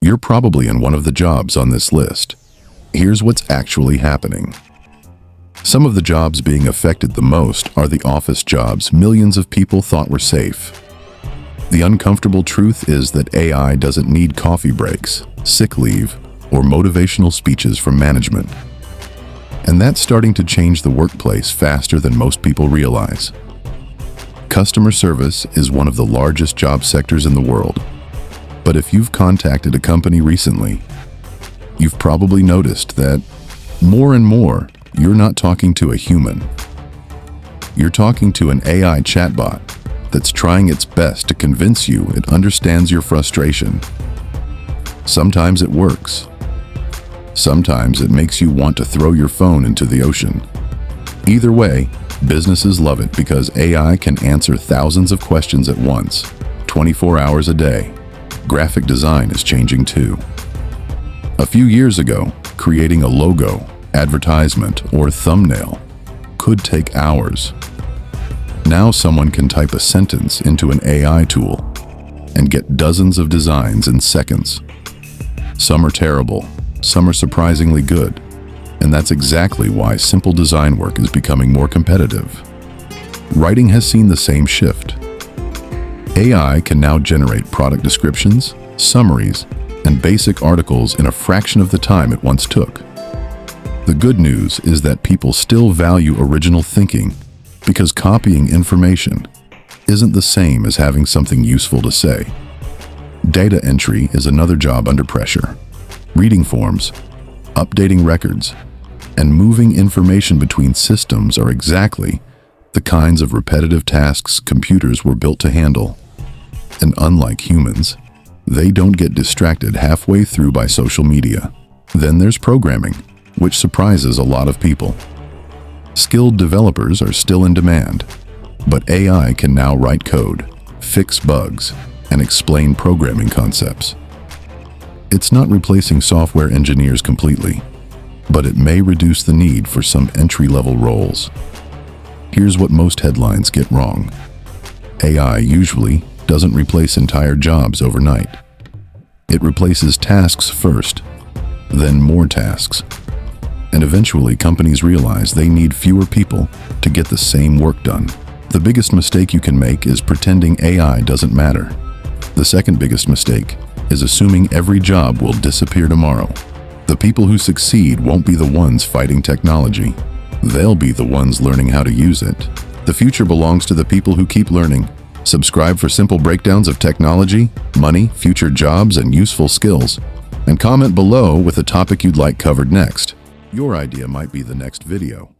You're probably in one of the jobs on this list. Here's what's actually happening. Some of the jobs being affected the most are the office jobs millions of people thought were safe. The uncomfortable truth is that AI doesn't need coffee breaks, sick leave, or motivational speeches from management. And that's starting to change the workplace faster than most people realize. Customer service is one of the largest job sectors in the world. But if you've contacted a company recently, you've probably noticed that more and more, you're not talking to a human. You're talking to an AI chatbot that's trying its best to convince you it understands your frustration. Sometimes it works. Sometimes it makes you want to throw your phone into the ocean. Either way, businesses love it because AI can answer thousands of questions at once, 24 hours a day. Graphic design is changing too. A few years ago, creating a logo, advertisement, or thumbnail could take hours. Now someone can type a sentence into an AI tool and get dozens of designs in seconds. Some are terrible, some are surprisingly good, and that's exactly why simple design work is becoming more competitive. Writing has seen the same shift. AI can now generate product descriptions, summaries, and basic articles in a fraction of the time it once took. The good news is that people still value original thinking because copying information isn't the same as having something useful to say. Data entry is another job under pressure. Reading forms, updating records, and moving information between systems are exactly the kinds of repetitive tasks computers were built to handle. And unlike humans, they don't get distracted halfway through by social media. Then there's programming, which surprises a lot of people. Skilled developers are still in demand, but AI can now write code, fix bugs, and explain programming concepts. It's not replacing software engineers completely, but it may reduce the need for some entry-level roles. Here's what most headlines get wrong. AI usually doesn't replace entire jobs overnight. It replaces tasks first, then more tasks. And eventually companies realize they need fewer people to get the same work done. The biggest mistake you can make is pretending AI doesn't matter. The second biggest mistake is assuming every job will disappear tomorrow. The people who succeed won't be the ones fighting technology. They'll be the ones learning how to use it. The future belongs to the people who keep learning. Subscribe for simple breakdowns of technology, money, future jobs, and useful skills. And comment below with a topic you'd like covered next. Your idea might be the next video.